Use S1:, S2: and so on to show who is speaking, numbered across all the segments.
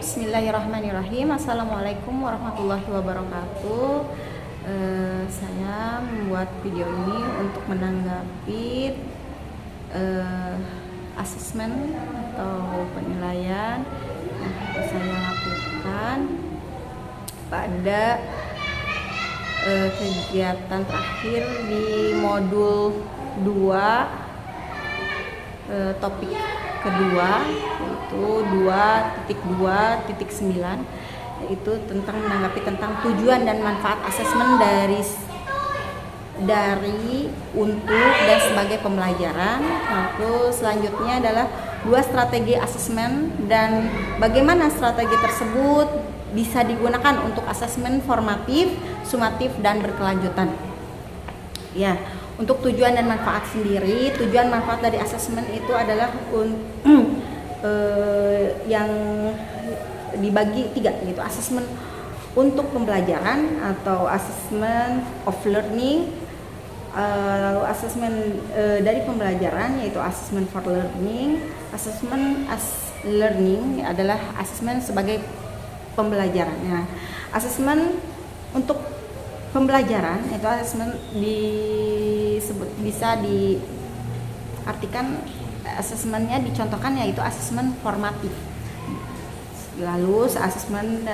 S1: Bismillahirrahmanirrahim. Assalamualaikum warahmatullahi wabarakatuh. Saya membuat video ini untuk menanggapi asesmen atau penilaian yang saya lakukan pada kegiatan terakhir di modul 2, topik kedua, yaitu 2.2.9, yaitu tentang menanggapi tentang tujuan dan manfaat asesmen dari untuk dan sebagai pembelajaran. Lalu selanjutnya adalah 2 strategi asesmen dan bagaimana strategi tersebut bisa digunakan untuk asesmen formatif, sumatif, dan berkelanjutan. Ya, untuk tujuan dan manfaat sendiri, tujuan manfaat dari asesmen itu adalah yang dibagi 3, yaitu asesmen untuk pembelajaran atau asesmen of learning, lalu asesmen dari pembelajaran yaitu asesmen for learning, asesmen as learning adalah asesmen sebagai pembelajaran. Nah, asesmen untuk pembelajaran itu asesmen bisa diartikan, asesmennya dicontohkan yaitu asesmen formatif. Lalu asesmen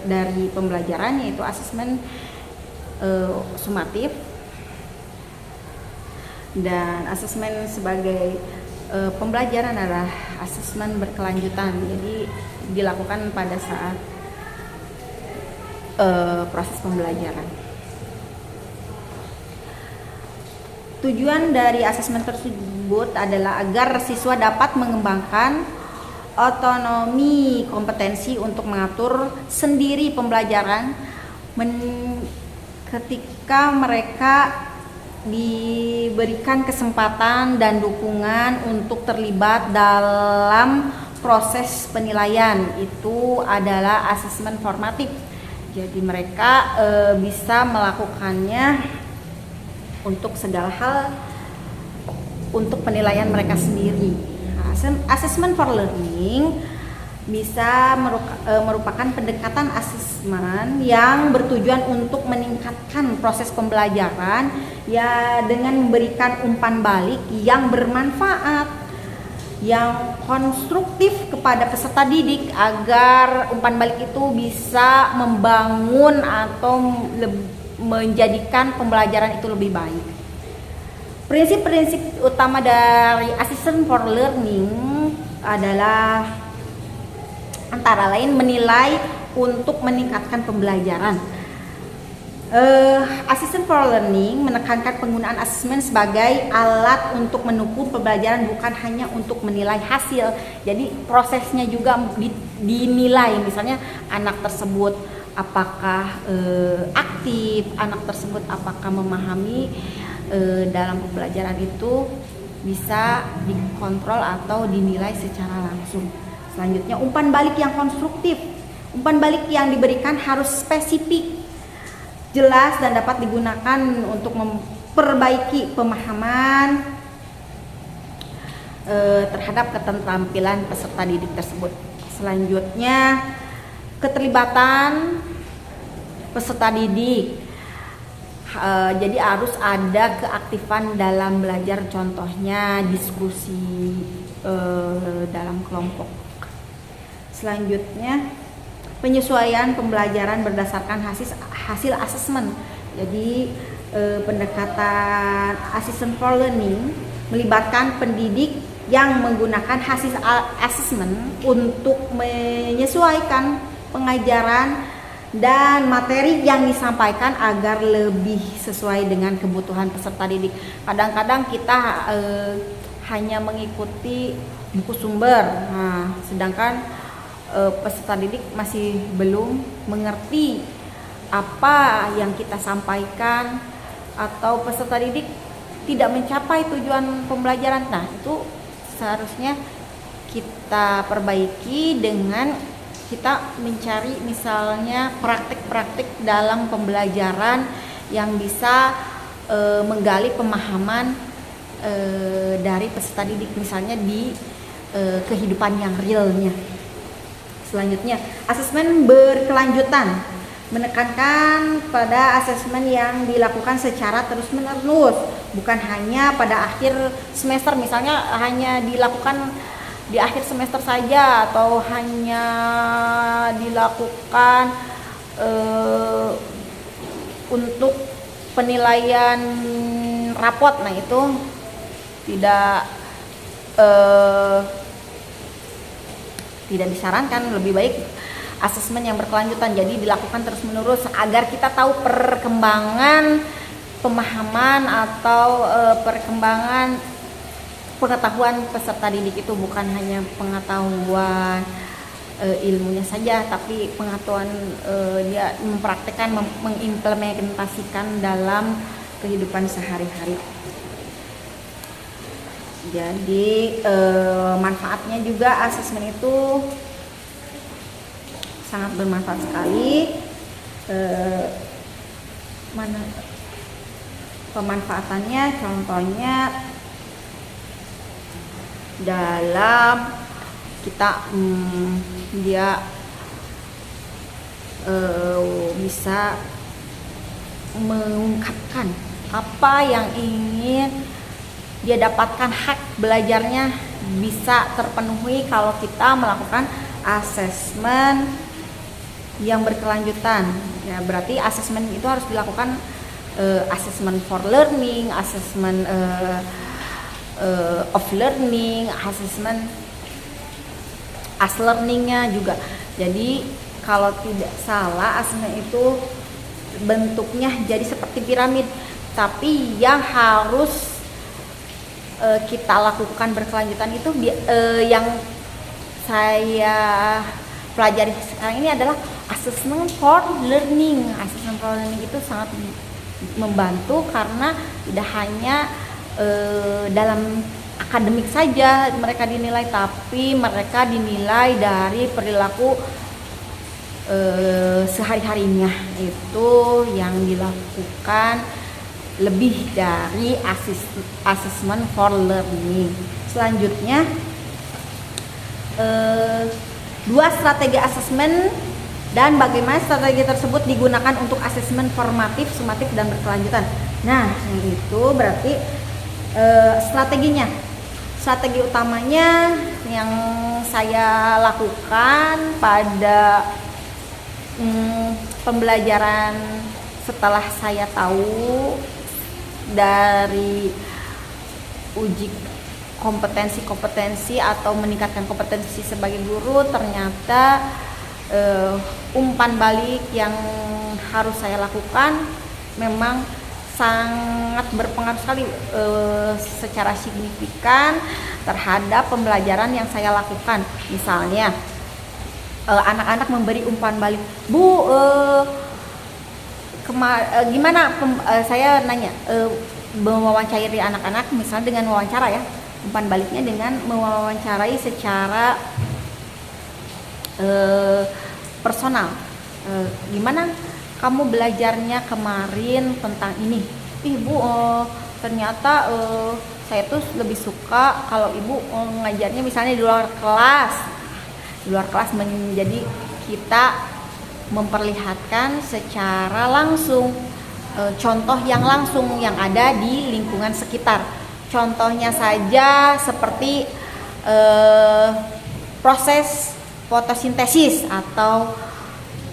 S1: dari pembelajaran yaitu asesmen sumatif, dan asesmen sebagai pembelajaran adalah asesmen berkelanjutan. Jadi dilakukan pada saat proses pembelajaran. Tujuan dari asesmen tersebut adalah agar siswa dapat mengembangkan otonomi kompetensi untuk mengatur sendiri pembelajaran ketika mereka diberikan kesempatan dan dukungan untuk terlibat dalam proses penilaian. Itu adalah asesmen formatif. Jadi mereka bisa melakukannya untuk segala hal untuk penilaian mereka sendiri. Asesmen for learning bisa merupakan pendekatan asesmen yang bertujuan untuk meningkatkan proses pembelajaran ya dengan memberikan umpan balik yang bermanfaat, yang konstruktif kepada peserta didik agar umpan balik itu bisa membangun atau menjadikan pembelajaran itu lebih baik. Prinsip-prinsip utama dari asesmen for learning adalah antara lain menilai untuk meningkatkan pembelajaran. Asesmen for learning menekankan penggunaan asesmen sebagai alat untuk mendukung pembelajaran, bukan hanya untuk menilai hasil. Jadi prosesnya juga dinilai, misalnya anak tersebut apakah aktif, anak tersebut apakah memahami dalam pembelajaran itu bisa dikontrol atau dinilai secara langsung. Selanjutnya umpan balik yang konstruktif. Umpan balik yang diberikan harus spesifik, jelas, dan dapat digunakan untuk memperbaiki pemahaman terhadap keterampilan peserta didik tersebut. Selanjutnya keterlibatan peserta didik. Jadi harus ada keaktifan dalam belajar, contohnya diskusi dalam kelompok. Selanjutnya penyesuaian pembelajaran berdasarkan hasil asesmen. Jadi pendekatan asesmen for learning melibatkan pendidik yang menggunakan hasil asesmen untuk menyesuaikan pengajaran dan materi yang disampaikan agar lebih sesuai dengan kebutuhan peserta didik. Kadang-kadang kita hanya mengikuti buku sumber, sedangkan peserta didik masih belum mengerti apa yang kita sampaikan, atau peserta didik tidak mencapai tujuan pembelajaran. Nah, itu seharusnya kita perbaiki dengan kita mencari misalnya praktik-praktik dalam pembelajaran yang bisa menggali pemahaman dari peserta didik, misalnya di kehidupan yang realnya. Selanjutnya, asesmen berkelanjutan, menekankan pada asesmen yang dilakukan secara terus-menerus, bukan hanya pada akhir semester, misalnya hanya dilakukan di akhir semester saja atau hanya dilakukan untuk penilaian rapot. Nah, itu tidak disarankan. Lebih baik asesmen yang berkelanjutan, jadi dilakukan terus-menerus agar kita tahu perkembangan pemahaman atau perkembangan pengetahuan peserta didik itu, bukan hanya pengetahuan ilmunya saja, tapi pengetahuan dia mempraktekkan, mengimplementasikan dalam kehidupan sehari-hari. Jadi manfaatnya juga asesmen itu sangat bermanfaat sekali. Mana pemanfaatannya? Contohnya dalam kita dia bisa mengungkapkan apa yang ingin dia dapatkan, hak belajarnya bisa terpenuhi kalau kita melakukan asesmen yang berkelanjutan. Ya, berarti asesmen itu harus dilakukan asesmen for learning, asesmen of learning, asesmen as learningnya juga. Jadi kalau tidak salah asesmen itu bentuknya jadi seperti piramid, tapi yang harus kita lakukan berkelanjutan itu yang saya pelajari sekarang ini adalah assessment for learning. Assessment for learning itu sangat membantu karena tidak hanya dalam akademik saja mereka dinilai, tapi mereka dinilai dari perilaku sehari-harinya itu yang dilakukan lebih dari assessment for learning. Selanjutnya, dua strategi asesmen dan bagaimana strategi tersebut digunakan untuk asesmen formatif, sumatif, dan berkelanjutan. Nah, itu berarti strateginya. Strategi utamanya yang saya lakukan pada pembelajaran setelah saya tahu dari uji kompetensi atau meningkatkan kompetensi sebagai guru, ternyata umpan balik yang harus saya lakukan memang sangat berpengaruh sekali secara signifikan terhadap pembelajaran yang saya lakukan. Misalnya anak-anak memberi umpan balik, Bu, gimana saya nanya mewawancarai anak-anak misalnya dengan wawancara ya, umpan baliknya dengan mewawancarai secara personal. Gimana kamu belajarnya kemarin tentang ini? Ibu, ternyata saya tuh lebih suka kalau ibu ngajarnya misalnya di luar kelas. Di luar kelas menjadi kita memperlihatkan secara langsung contoh yang langsung yang ada di lingkungan sekitar. Contohnya saja seperti proses fotosintesis, atau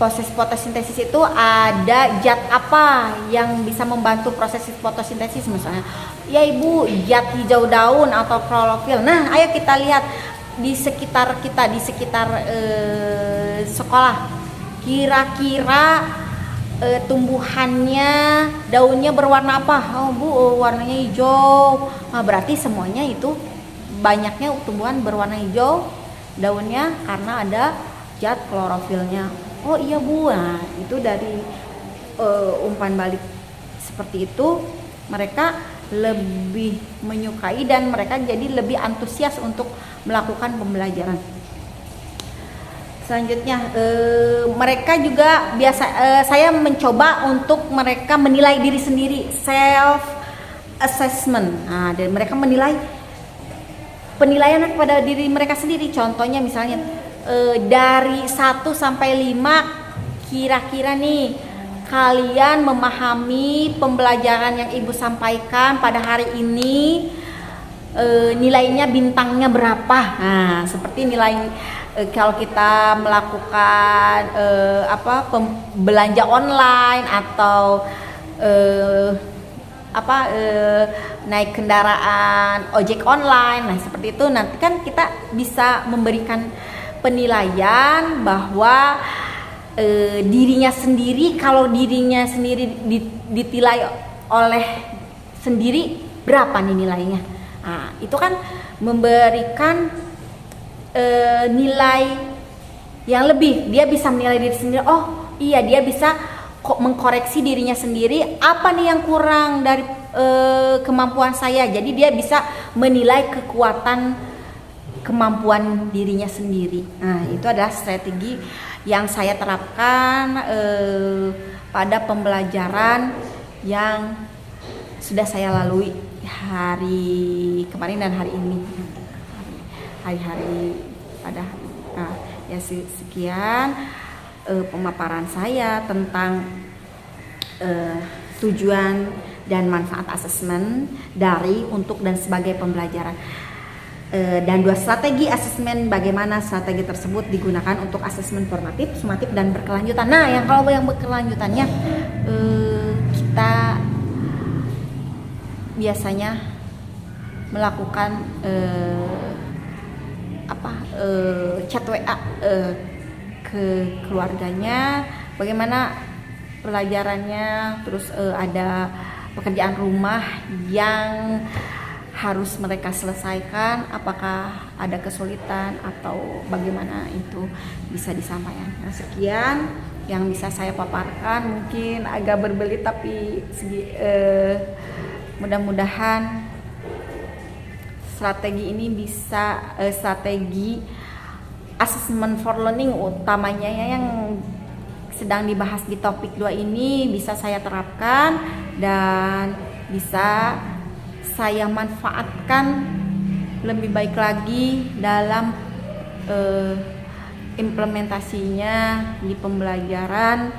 S1: proses fotosintesis itu ada zat apa yang bisa membantu proses fotosintesis, misalnya ya ibu, zat hijau daun atau klorofil. Nah, ayo kita lihat di sekitar kita, di sekitar sekolah, kira-kira tumbuhannya, daunnya berwarna apa? Oh Bu, warnanya hijau. Nah, berarti semuanya itu banyaknya tumbuhan berwarna hijau daunnya karena ada zat klorofilnya. Oh iya Bu. Nah, itu dari umpan balik seperti itu mereka lebih menyukai dan mereka jadi lebih antusias untuk melakukan pembelajaran. Selanjutnya mereka juga saya mencoba untuk mereka menilai diri sendiri, self assessment. Nah, dan mereka menilai penilaian kepada diri mereka sendiri. Contohnya misalnya dari 1 sampai 5, kira-kira nih kalian memahami pembelajaran yang ibu sampaikan pada hari ini, nilainya bintangnya berapa? Nah, seperti nilai kalau kita melakukan belanja online atau naik kendaraan ojek online. Nah, seperti itu nanti kan kita bisa memberikan penilaian bahwa dirinya sendiri, kalau dirinya sendiri ditilai oleh sendiri berapa nih nilainya. Nah, itu kan memberikan nilai yang lebih. Dia bisa menilai diri sendiri, oh iya dia bisa mengkoreksi dirinya sendiri, apa nih yang kurang dari kemampuan saya. Jadi dia bisa menilai kekuatan kemampuan dirinya sendiri. Nah, itu adalah strategi yang saya terapkan pada pembelajaran yang sudah saya lalui hari kemarin dan hari ini, hari-hari pada ya sekian pemaparan saya tentang tujuan dan manfaat asesmen dari, untuk, dan sebagai pembelajaran. Dan 2 strategi asesmen, bagaimana strategi tersebut digunakan untuk asesmen formatif, sumatif, dan berkelanjutan. Nah, kalau yang berkelanjutannya kita biasanya melakukan chat WA ke keluarganya, bagaimana pelajarannya, terus ada pekerjaan rumah yang harus mereka selesaikan, apakah ada kesulitan atau bagaimana, itu bisa disampaikan. Nah, sekian yang bisa saya paparkan, mungkin agak berbelit tapi mudah-mudahan strategi ini bisa strategi assessment for learning utamanya yang sedang dibahas di topik 2 ini bisa saya terapkan dan bisa saya manfaatkan lebih baik lagi dalam implementasinya di pembelajaran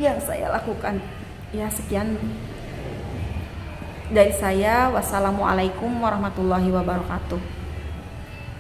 S1: yang saya lakukan. Ya, sekian dari saya. Wassalamualaikum warahmatullahi wabarakatuh.